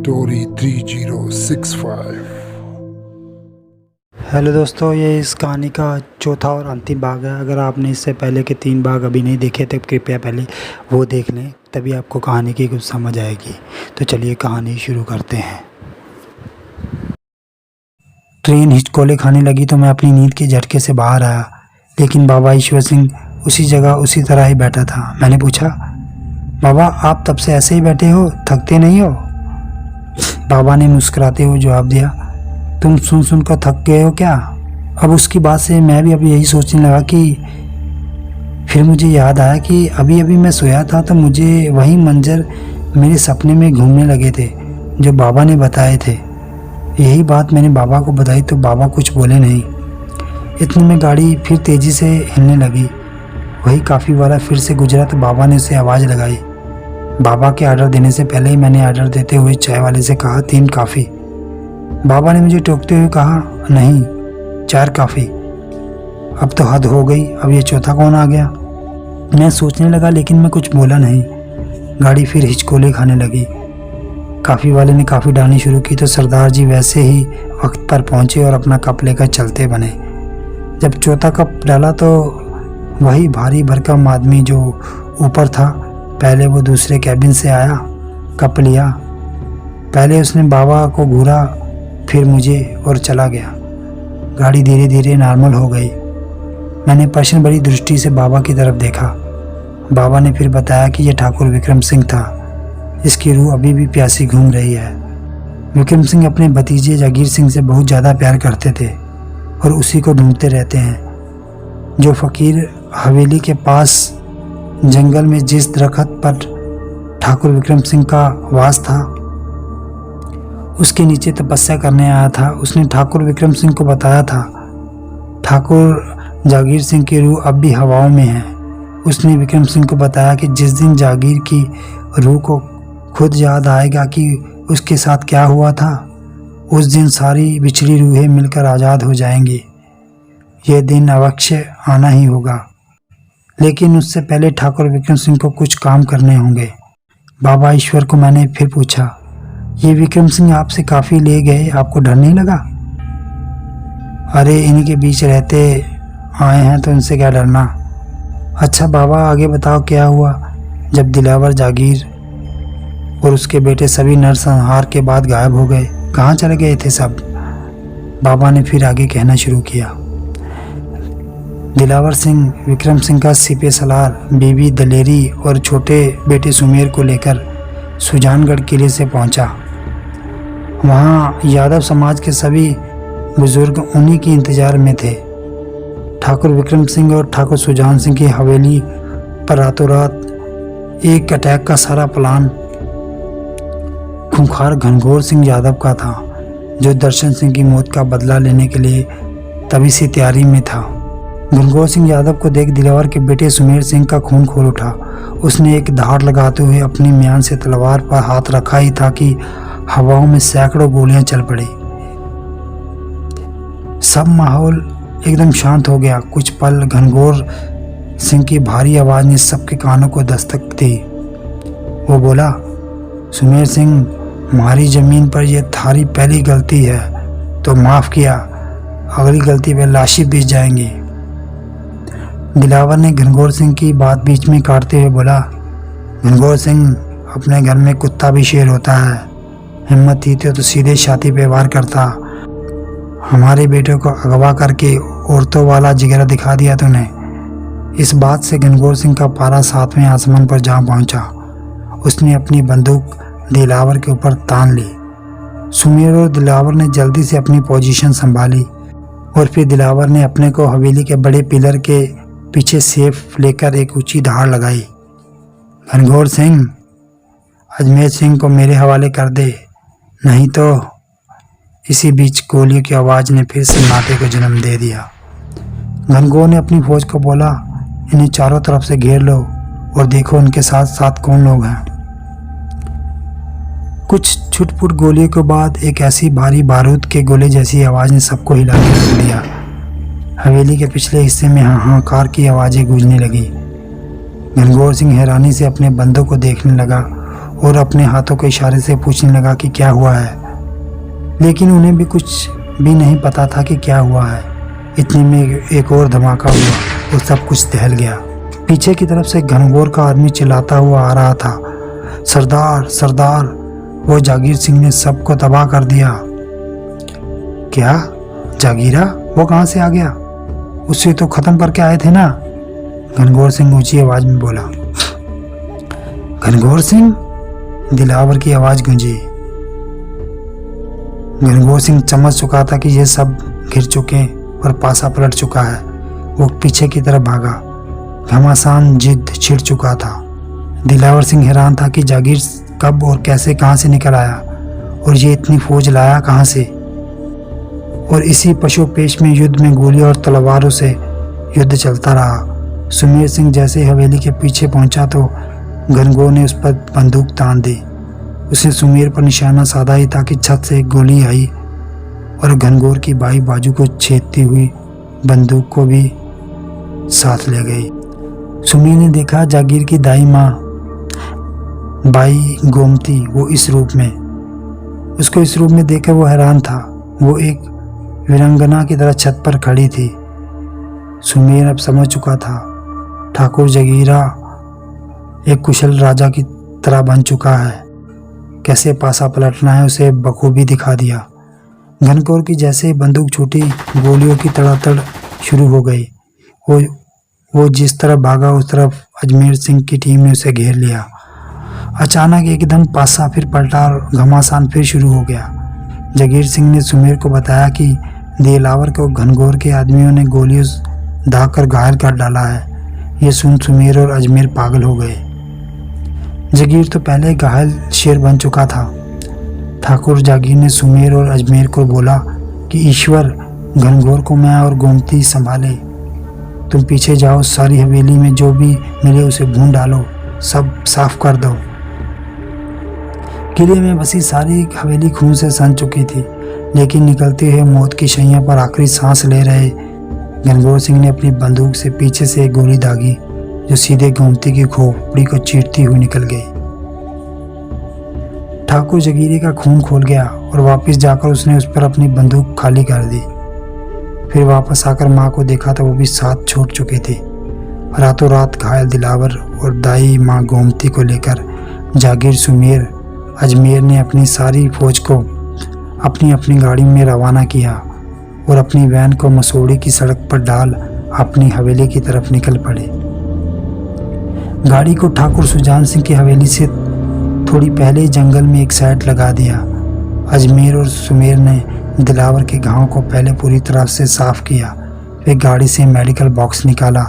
Story 3065। Hello दोस्तों, ये इस कहानी का चौथा और अंतिम भाग है। अगर आपने इससे पहले के 3 भाग अभी नहीं देखे तो कृपया पहले वो देख लें, तभी आपको कहानी की कुछ समझ आएगी। तो चलिए कहानी शुरू करते हैं। ट्रेन हिचकोले खाने लगी तो मैं अपनी नींद के झटके से बाहर आया, लेकिन बाबा ईश्वर सिंह उसी जगह उसी तरह ही बैठा था। मैंने पूछा, बाबा आप तब से ऐसे ही बैठे हो, थकते नहीं हो? बाबा ने मुस्कुराते हुए जवाब दिया, तुम सुन कर थक गए हो क्या? अब उसकी बात से मैं भी अब यही सोचने लगा कि फिर मुझे याद आया कि अभी अभी मैं सोया था तो मुझे वही मंजर मेरे सपने में घूमने लगे थे जो बाबा ने बताए थे। यही बात मैंने बाबा को बताई तो बाबा कुछ बोले नहीं। इतने में गाड़ी फिर तेज़ी से हिलने लगी। वही काफ़ी वाला फिर से गुजरा तो बाबा ने उसे आवाज़ लगाई। बाबा के ऑर्डर देने से पहले ही मैंने ऑर्डर देते हुए चाय वाले से कहा 3 कॉफ़ी। बाबा ने मुझे टोकते हुए कहा, नहीं 4 कॉफ़ी। अब तो हद हो गई, अब ये चौथा कौन आ गया? मैं सोचने लगा लेकिन मैं कुछ बोला नहीं। गाड़ी फिर हिचकोले खाने लगी। कॉफ़ी वाले ने कॉफ़ी डालनी शुरू की तो सरदार जी वैसे ही वक्त पर पहुंचे और अपना कप लेकर चलते बने। जब चौथा कप डाला तो वही भारी भरकम आदमी जो ऊपर था, पहले वो दूसरे कैबिन से आया, कप लिया। पहले उसने बाबा को घूरा, फिर मुझे, और चला गया। गाड़ी धीरे धीरे नॉर्मल हो गई। मैंने प्रश्न भरी दृष्टि से बाबा की तरफ देखा। बाबा ने फिर बताया कि यह ठाकुर विक्रम सिंह था, इसकी रूह अभी भी प्यासी घूम रही है। विक्रम सिंह अपने भतीजे जागीर सिंह से बहुत ज़्यादा प्यार करते थे और उसी को ढूंढते रहते हैं। जो फ़कीर हवेली के पास जंगल में जिस दरख्त पर ठाकुर विक्रम सिंह का वास था, उसके नीचे तपस्या करने आया था, उसने ठाकुर विक्रम सिंह को बताया था ठाकुर जागीर सिंह की रूह अब भी हवाओं में है। उसने विक्रम सिंह को बताया कि जिस दिन जागीर की रूह को खुद याद आएगा कि उसके साथ क्या हुआ था, उस दिन सारी बिछड़ी रूहें मिलकर आज़ाद हो जाएंगी। यह दिन अवश्य आना ही होगा, लेकिन उससे पहले ठाकुर विक्रम सिंह को कुछ काम करने होंगे। बाबा ईश्वर को मैंने फिर पूछा, ये विक्रम सिंह आपसे काफ़ी ले गए, आपको डर नहीं लगा? अरे इन्हीं के बीच रहते आए हैं तो इनसे क्या डरना। अच्छा बाबा आगे बताओ क्या हुआ? जब दिलावर जागीर और उसके बेटे सभी नरसंहार के बाद गायब हो गए, कहाँ चले गए थे सब? बाबा ने फिर आगे कहना शुरू किया। दिलावर सिंह विक्रम सिंह का सिपे सलार, बीबी दलेरी और छोटे बेटे सुमेर को लेकर सुजानगढ़ किले से पहुंचा। वहां यादव समाज के सभी बुजुर्ग उन्हीं के इंतजार में थे। ठाकुर विक्रम सिंह और ठाकुर सुजान सिंह की हवेली पर रातों रात एक अटैक का सारा प्लान खूंखार घनघोर सिंह यादव का था, जो दर्शन सिंह की मौत का बदला लेने के लिए तभी से तैयारी में था। घनघोर सिंह यादव को देख दिलावर के बेटे सुमेर सिंह का खून खोल उठा। उसने एक धार लगाते हुए अपनी म्यान से तलवार पर हाथ रखा ही था कि हवाओं में सैकड़ों गोलियां चल पड़ी। सब माहौल एकदम शांत हो गया। कुछ पल घनघोर सिंह की भारी आवाज ने सबके कानों को दस्तक दी। वो बोला, सुमेर सिंह, हमारी जमीन पर यह थारी पहली गलती है तो माफ किया, अगली गलती पे लाशी बीत जाएंगी। दिलावर ने घनघोर सिंह की बात बीच में काटते हुए बोला, घनघोर सिंह, अपने घर में कुत्ता भी शेर होता है। हिम्मत थी तो सीधे छाती पे वार करता। हमारे बेटे को अगवा करके औरतों वाला जिगरा दिखा दिया तूने। इस बात से घनघोर सिंह का पारा 7वें आसमान पर जा पहुंचा। उसने अपनी बंदूक दिलावर के ऊपर तान ली। सुमेर और दिलावर ने जल्दी से अपनी पोजीशन संभाली और फिर दिलावर ने अपने को हवेली के बड़े पिलर के पीछे सेफ लेकर एक ऊंची धार लगाई। घनघोर सिंह, अजमेर सिंह को मेरे हवाले कर दे, नहीं तो। इसी बीच गोलियों की आवाज़ ने फिर सन्नाटे को जन्म दे दिया। घनघोर ने अपनी फौज को बोला, इन्हें चारों तरफ से घेर लो और देखो उनके साथ साथ कौन लोग हैं। कुछ छुटपुट गोलियों के बाद एक ऐसी भारी बारूद के गोले जैसी आवाज़ ने सबको हिला के रख दिया। हवेली के पिछले हिस्से में हाहाकार की आवाज़ें गूंजने लगी। घनघोर सिंह हैरानी से अपने बंदों को देखने लगा और अपने हाथों के इशारे से पूछने लगा कि क्या हुआ है, लेकिन उन्हें भी कुछ भी नहीं पता था कि क्या हुआ है। इतने में एक और धमाका हुआ और सब कुछ टहल गया। पीछे की तरफ से घनघोर का आदमी चिल्लाता हुआ आ रहा था, सरदार सरदार, वो जागीर सिंह ने सबको तबाह कर दिया। क्या जागीरा? वो कहाँ से आ गया? उसे तो खत्म करके आए थे ना? घनघोर सिंह ऊंची आवाज में बोला। घनघोर सिंह? दिलावर की आवाज गूंजी। घनघोर सिंह समझ चुका था कि ये सब घिर चुके और पासा पलट चुका है। वो पीछे की तरफ भागा। घमासान जिद छिड़ चुका था। दिलावर सिंह हैरान था कि जागीर कब और कैसे कहाँ से निकल आया और ये इतनी फौज लाया कहाँ से। और इसी पशुपेश में युद्ध में गोलियों और तलवारों से युद्ध चलता रहा। सुमेर सिंह जैसे हवेली के पीछे पहुंचा तो घनघोर ने उस पर बंदूक तान दी। उसने सुमेर पर निशाना साधा ही था कि छत से एक गोली आई और घनघोर की बाई बाजू को छेदती हुई बंदूक को भी साथ ले गई। सुमेर ने देखा जागीर की दाई माँ बाई गोमती वो इस रूप में। उसको इस रूप में देखकर वो हैरान था। वो एक वीरांगना की तरह छत पर खड़ी थी। सुमेर अब समझ चुका था ठाकुर जगीरा एक कुशल राजा की तरह बन चुका है। कैसे पासा पलटना है उसे बखूबी दिखा दिया। घनघोर की जैसे ही बंदूक छूटी, गोलियों की तड़ातड़ शुरू हो गई। वो जिस तरफ भागा उस तरफ अजमेर सिंह की टीम ने उसे घेर लिया। अचानक एकदम पासा फिर पलटा और घमासान फिर शुरू हो गया। जागीर सिंह ने सुमेर को बताया कि दिलावर को घनघोर के आदमियों ने गोलियों दागकर घायल कर डाला है। ये सुन सुमेर और अजमेर पागल हो गए। जागीर तो पहले घायल शेर बन चुका था। ठाकुर जागीर ने सुमेर और अजमेर को बोला कि ईश्वर घनघोर को मैं और गोमती संभाले। तुम पीछे जाओ, सारी हवेली में जो भी मिले उसे भून डालो, सब साफ कर दो। किले में बसी सारी हवेली खून से सन चुकी थी, लेकिन निकलते हुए मौत की शैया पर आखिरी सांस ले रहे घनघोर सिंह ने अपनी बंदूक से पीछे से एक गोली दागी जो सीधे गोमती की खोपड़ी को चीरती हुई निकल गई। ठाकुर जगीरे का खून खोल गया और वापस जाकर उसने उस पर अपनी बंदूक खाली कर दी। फिर वापस आकर माँ को देखा तो वो भी साथ छोड़ चुके थे। रातों रात घायल दिलावर और दाई माँ गोमती को लेकर जागीर, सुमेर, अजमेर ने अपनी सारी फौज को अपनी अपनी गाड़ी में रवाना किया और अपनी वैन को मसूड़ी की सड़क पर डाल अपनी हवेली की तरफ निकल पड़े। गाड़ी को ठाकुर सुजान सिंह की हवेली से थोड़ी पहले जंगल में एक साइड लगा दिया। अजमेर और सुमेर ने दिलावर के घाव को पहले पूरी तरह से साफ किया। फिर गाड़ी से मेडिकल बॉक्स निकाला।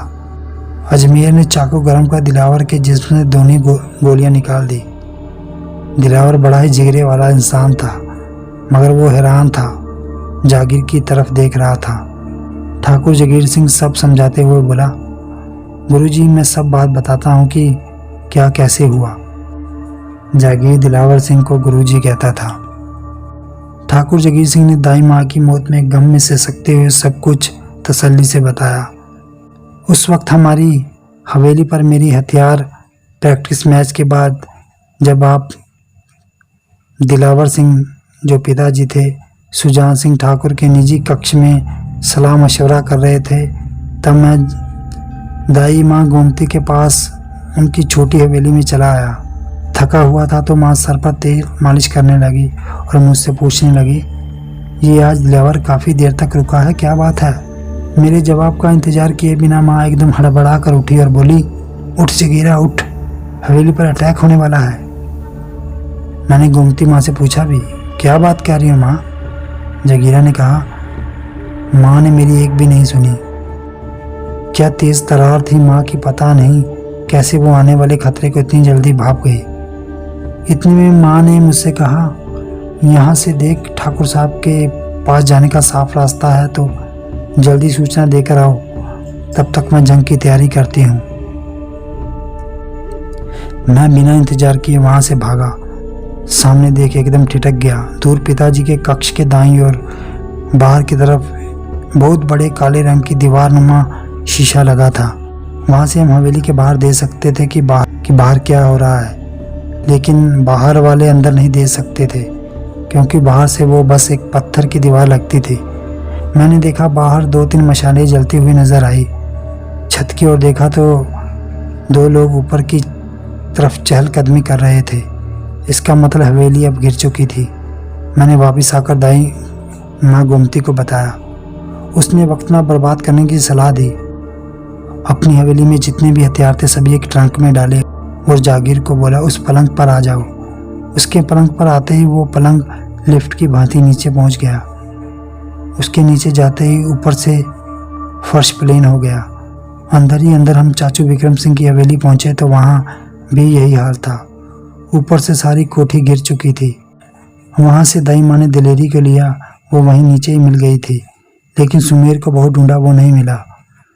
अजमेर ने चाकू गर्म कर दिलावर के जिस्म से दोनों गोलियां निकाल दी। दिलावर बड़ा ही जिगरे वाला इंसान था, मगर वो हैरान था, जागीर की तरफ देख रहा था। ठाकुर जागीर सिंह सब समझाते हुए बोला, गुरुजी मैं सब बात बताता हूँ कि क्या कैसे हुआ। जागीर दिलावर सिंह को गुरुजी कहता था। ठाकुर जागीर सिंह ने दाई माँ की मौत में गम में से सकते हुए सब कुछ तसल्ली से बताया। उस वक्त हमारी हवेली पर मेरी हथियार प्रैक्टिस मैच के बाद जब आप दिलावर सिंह जो पिताजी थे सुजान सिंह ठाकुर के निजी कक्ष में सलाह मशवरा कर रहे थे, तब मैं दाई माँ गोमती के पास उनकी छोटी हवेली में चला आया। थका हुआ था तो माँ सर पर तेल मालिश करने लगी और मुझसे पूछने लगी, ये आज दिलावर काफ़ी देर तक रुका है, क्या बात है? मेरे जवाब का इंतजार किए बिना माँ एकदम हड़बड़ा कर उठी और बोली, उठ जगीरा उठ, हवेली पर अटैक होने वाला है। मैंने गोमती माँ से पूछा भी, क्या बात कह रही हो माँ? जगीरा ने कहा, माँ ने मेरी एक भी नहीं सुनी। क्या तेज तरार थी माँ की, पता नहीं कैसे वो आने वाले खतरे को इतनी जल्दी भाप गई। इतने में माँ ने मुझसे कहा, यहाँ से देख ठाकुर साहब के पास जाने का साफ रास्ता है तो जल्दी सूचना देकर आओ, तब तक मैं जंग की तैयारी करती हूँ। मैं बिना इंतजार किए वहाँ से भागा। सामने देख एकदम ठिठक गया। दूर पिताजी के कक्ष के दाईं ओर बाहर की तरफ बहुत बड़े काले रंग की दीवार नुमा शीशा लगा था। वहाँ से हम हवेली के बाहर देख सकते थे कि बाहर क्या हो रहा है। लेकिन बाहर वाले अंदर नहीं दे सकते थे क्योंकि बाहर से वो बस एक पत्थर की दीवार लगती थी। मैंने देखा बाहर 2-3 मशालें जलती हुई नजर आई। छत की ओर देखा तो 2 लोग ऊपर की तरफ चहलकदमी कर रहे थे। इसका मतलब हवेली अब गिर चुकी थी। मैंने वापस आकर दाई माँ गोमती को बताया। उसने वक्त ना बर्बाद करने की सलाह दी। अपनी हवेली में जितने भी हथियार थे सभी एक ट्रंक में डाले और जागीर को बोला उस पलंग पर आ जाओ। उसके पलंग पर आते ही वो पलंग लिफ्ट की भांति नीचे पहुंच गया। उसके नीचे जाते ही ऊपर से फर्श प्लेन हो गया। अंदर ही अंदर हम चाचू विक्रम सिंह की हवेली पहुंचे तो वहां भी यही हाल था। ऊपर से सारी कोठी गिर चुकी थी। वहां से दाई माँ ने दिलेरी को लिया, वो वहीं नीचे ही मिल गई थी। लेकिन सुमेर को बहुत ढूंढा, वो नहीं मिला।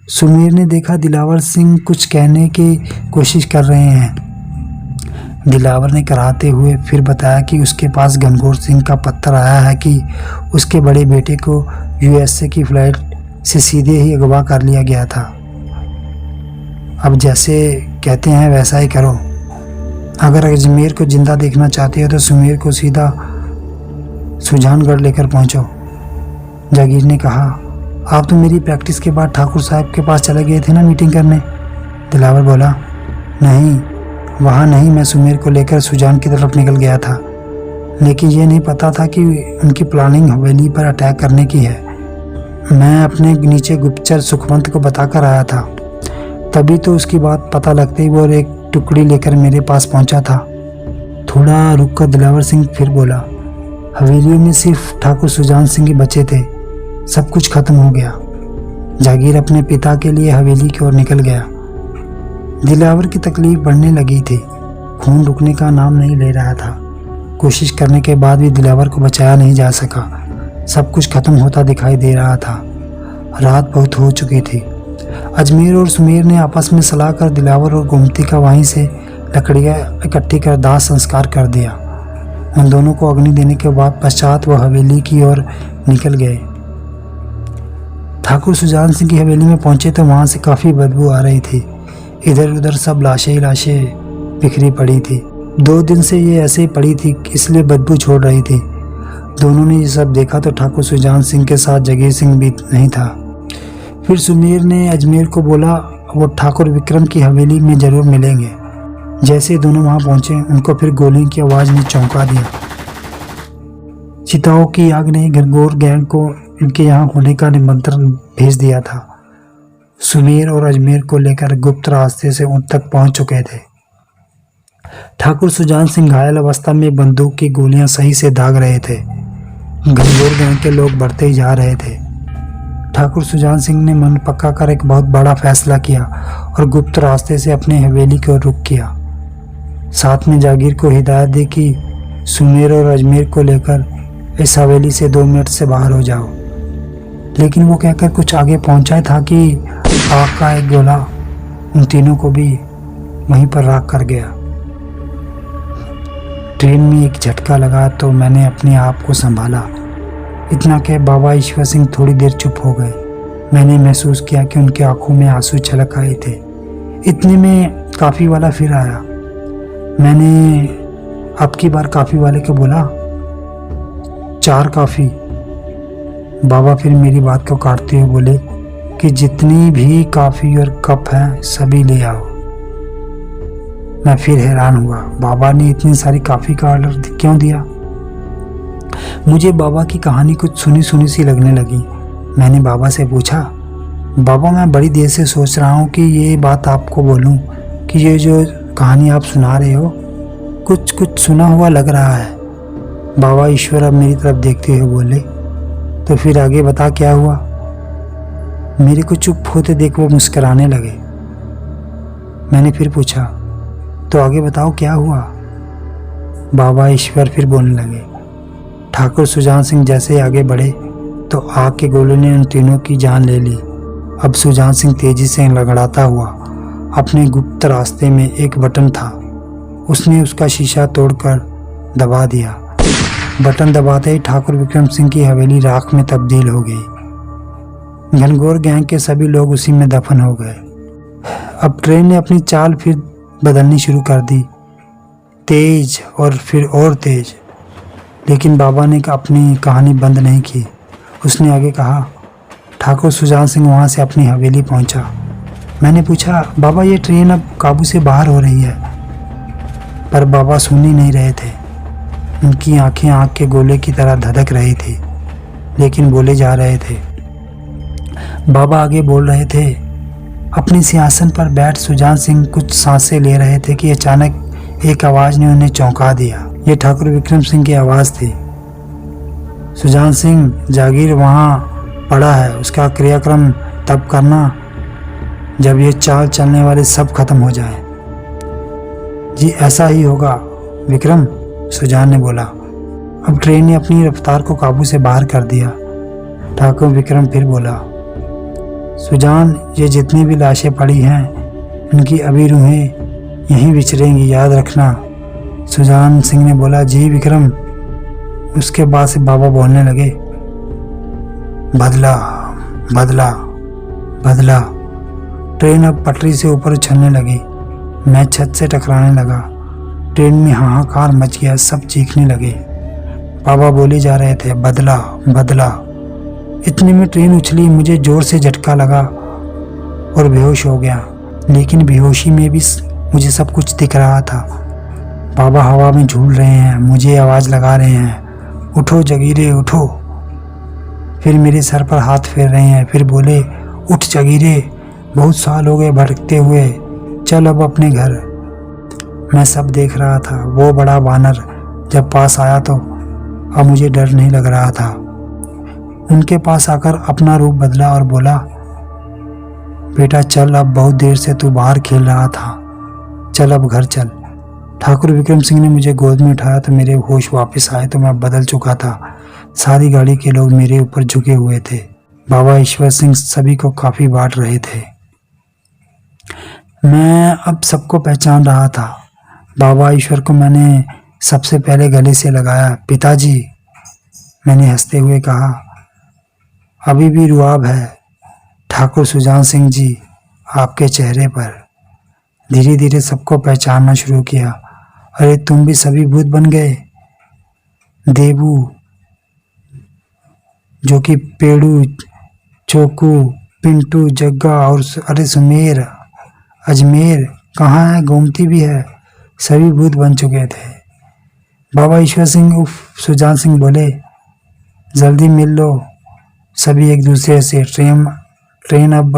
सुमेर ने देखा दिलावर सिंह कुछ कहने की कोशिश कर रहे हैं। दिलावर ने कराते हुए फिर बताया कि उसके पास घनघोर सिंह का पत्र आया है कि उसके बड़े बेटे को यूएसए की फ्लाइट से सीधे ही अगवा कर लिया गया था। अब जैसे कहते हैं वैसा ही करो। अगर अजमेर को जिंदा देखना चाहते हो तो सुमेर को सीधा सुजानगढ़ लेकर पहुंचो। जागीर ने कहा, आप तो मेरी प्रैक्टिस के बाद ठाकुर साहब के पास चले गए थे ना मीटिंग करने। दिलावर बोला, नहीं वहाँ नहीं, मैं सुमेर को लेकर सुजान की तरफ निकल गया था। लेकिन ये नहीं पता था कि उनकी प्लानिंग हवेली पर अटैक करने की है। मैं अपने नीचे गुप्तचर सुखवंत को बताकर आया था। तभी तो उसकी बात पता लगते ही वो एक टुकड़ी लेकर मेरे पास पहुंचा था। थोड़ा रुक कर दिलावर सिंह फिर बोला, हवेलियों में सिर्फ ठाकुर सुजान सिंह ही बचे थे, सब कुछ खत्म हो गया। जागीर अपने पिता के लिए हवेली की ओर निकल गया। दिलावर की तकलीफ बढ़ने लगी थी। खून रुकने का नाम नहीं ले रहा था। कोशिश करने के बाद भी दिलावर को बचाया नहीं जा सका। सब कुछ खत्म होता दिखाई दे रहा था। रात बहुत हो चुकी थी। अजमेर और सुमेर ने आपस में सलाह कर दिलावर और गोमती का वहीं से लकड़ियाँ इकट्ठी कर दाह संस्कार कर दिया। उन दोनों को अग्नि देने के बाद पश्चात वह हवेली की ओर निकल गए। ठाकुर सुजान सिंह की हवेली में पहुंचे तो वहां से काफ़ी बदबू आ रही थी। इधर उधर सब लाशें ही लाशें बिखरी पड़ी थी। 2 दिन से ये ऐसे ही पड़ी थी, इसलिए बदबू छोड़ रही थी। दोनों ने ये सब देखा तो ठाकुर सुजान सिंह के साथ जगीर सिंह भी नहीं था। फिर सुमेर ने अजमेर को बोला वो ठाकुर विक्रम की हवेली में जरूर मिलेंगे। जैसे दोनों वहां पहुंचे उनको फिर गोली की आवाज़ ने चौंका दिया। चिताओं की आग ने घनघोर गैंग को इनके यहाँ होने का निमंत्रण भेज दिया था। सुमेर और अजमेर को लेकर गुप्त रास्ते से उन तक पहुंच चुके थे। ठाकुर सुजान सिंह घायल अवस्था में बंदूक की गोलियां सही से दाग रहे थे। घनघोर गैंग के लोग बढ़ते ही जा रहे थे। ठाकुर सुजान सिंह ने मन पक्का कर एक बहुत बड़ा फैसला किया और गुप्त रास्ते से अपने हवेली की ओर रुख किया। साथ में जागीर को हिदायत दी कि सुमेर और अजमेर को लेकर इस हवेली से 2 मिनट से बाहर हो जाओ। लेकिन वो कहकर कुछ आगे पहुंचा था कि आग का एक गोला उन तीनों को भी वहीं पर राख कर गया। ट्रेन में एक झटका लगा तो मैंने अपने आप को संभाला। इतना कह बाबा ईश्वर सिंह थोड़ी देर चुप हो गए। मैंने महसूस किया कि उनकी आंखों में आंसू छलक आए थे। इतने में काफ़ी वाला फिर आया। मैंने अब की बार काफ़ी वाले को बोला, 4 काफ़ी। बाबा फिर मेरी बात को काटते हुए बोले कि जितनी भी काफ़ी और कप हैं सभी ले आओ। मैं फिर हैरान हुआ, बाबा ने इतनी सारी काफ़ी का ऑर्डर क्यों दिया। मुझे बाबा की कहानी कुछ सुनी सुनी सी लगने लगी। मैंने बाबा से पूछा, बाबा मैं बड़ी देर से सोच रहा हूँ कि ये बात आपको बोलूँ कि ये जो कहानी आप सुना रहे हो कुछ सुना हुआ लग रहा है। बाबा ईश्वर अब मेरी तरफ देखते हुए बोले, तो फिर आगे बता क्या हुआ। मेरे को चुप होते देख वो मुस्कुराने लगे। मैंने फिर पूछा, तो आगे बताओ क्या हुआ। बाबा ईश्वर फिर बोलने लगे, ठाकुर सुजान सिंह जैसे आगे बढ़े तो आग के गोले ने उन तीनों की जान ले ली। अब सुजान सिंह तेजी से लड़खड़ाता हुआ अपने गुप्त रास्ते में एक बटन था, उसने उसका शीशा तोड़कर दबा दिया। बटन दबाते ही ठाकुर विक्रम सिंह की हवेली राख में तब्दील हो गई। घनघोर गैंग के सभी लोग उसी में दफन हो गए। अब ट्रेन ने अपनी चाल फिर बदलनी शुरू कर दी। तेज और फिर और तेज। लेकिन बाबा ने अपनी कहानी बंद नहीं की। उसने आगे कहा, ठाकुर सुजान सिंह वहाँ से अपनी हवेली पहुँचा। मैंने पूछा, बाबा ये ट्रेन अब काबू से बाहर हो रही है। पर बाबा सुन ही नहीं रहे थे। उनकी आंखें आग के गोले की तरह धधक रही थी, लेकिन बोले जा रहे थे। बाबा आगे बोल रहे थे। अपने सिंहासन पर बैठ सुजान सिंह कुछ सांसें ले रहे थे कि अचानक एक आवाज़ ने उन्हें चौंका दिया। ये ठाकुर विक्रम सिंह की आवाज़ थी। सुजान सिंह, जागीर वहाँ पड़ा है, उसका क्रियाक्रम तब करना जब ये चाल चलने वाले सब खत्म हो जाए। जी ऐसा ही होगा विक्रम, सुजान ने बोला। अब ट्रेन ने अपनी रफ्तार को काबू से बाहर कर दिया। ठाकुर विक्रम फिर बोला, सुजान, ये जितनी भी लाशें पड़ी हैं उनकी अभी रूहें यहीं विचरेंगी, याद रखना। सुजान सिंह ने बोला, जी विक्रम। उसके बाद से बाबा बोलने लगे, बदला बदला बदला। ट्रेन अब पटरी से ऊपर उछलने लगी। मैं छत से टकराने लगा। ट्रेन में हाहाकार मच गया, सब चीखने लगे। बाबा बोले जा रहे थे, बदला बदला। इतने में ट्रेन उछली, मुझे जोर से झटका लगा और बेहोश हो गया। लेकिन बेहोशी में भी मुझे सब कुछ दिख रहा था। बाबा हवा में झूल रहे हैं, मुझे आवाज़ लगा रहे हैं, उठो जगीरे उठो। फिर मेरे सर पर हाथ फेर रहे हैं, फिर बोले, उठ जगीरे, बहुत साल हो गए भटकते हुए, चल अब अपने घर। मैं सब देख रहा था। वो बड़ा वानर जब पास आया तो अब मुझे डर नहीं लग रहा था। उनके पास आकर अपना रूप बदला और बोला, बेटा चल, अब बहुत देर से तू बाहर खेल रहा था, चल अब घर चल। ठाकुर विक्रम सिंह ने मुझे गोद में उठाया तो मेरे होश वापस आए तो मैं बदल चुका था। सारी गाड़ी के लोग मेरे ऊपर झुके हुए थे। बाबा ईश्वर सिंह सभी को काफ़ी बांट रहे थे। मैं अब सबको पहचान रहा था। बाबा ईश्वर को मैंने सबसे पहले गले से लगाया। पिताजी, मैंने हंसते हुए कहा। अभी भी रुआब है ठाकुर सुजान सिंह जी आपके चेहरे पर। धीरे धीरे सबको पहचानना शुरू किया। अरे तुम भी सभी भूत बन गए। देबू, जो कि पेड़ू, चोकू, पिंटू, जग्गा और अरे सुमेर, अजमेर कहाँ है, गोमती भी है, सभी भूत बन चुके थे। बाबा ईश्वर सिंह उफ सुजान सिंह बोले, जल्दी मिल लो सभी एक दूसरे से। ट्रेन अब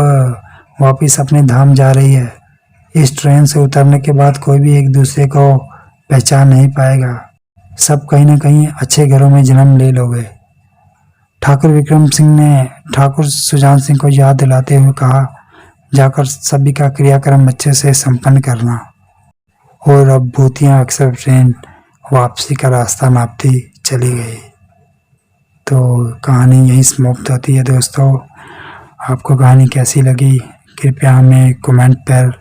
वापस अपने धाम जा रही है। इस ट्रेन से उतरने के बाद कोई भी एक दूसरे को पहचान नहीं पाएगा। सब कहीं ना कहीं अच्छे घरों में जन्म ले लोगे। ठाकुर विक्रम सिंह ने ठाकुर सुजान सिंह को याद दिलाते हुए कहा, जाकर सभी का क्रियाक्रम अच्छे से संपन्न करना। और अब भूतियाँ अक्सर ट्रेन वापसी का रास्ता नापती चली गई। तो कहानी यहीं समाप्त होती है। दोस्तों, आपको कहानी कैसी लगी कृपया हमें कमेंट पर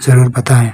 ज़रूर बताएं।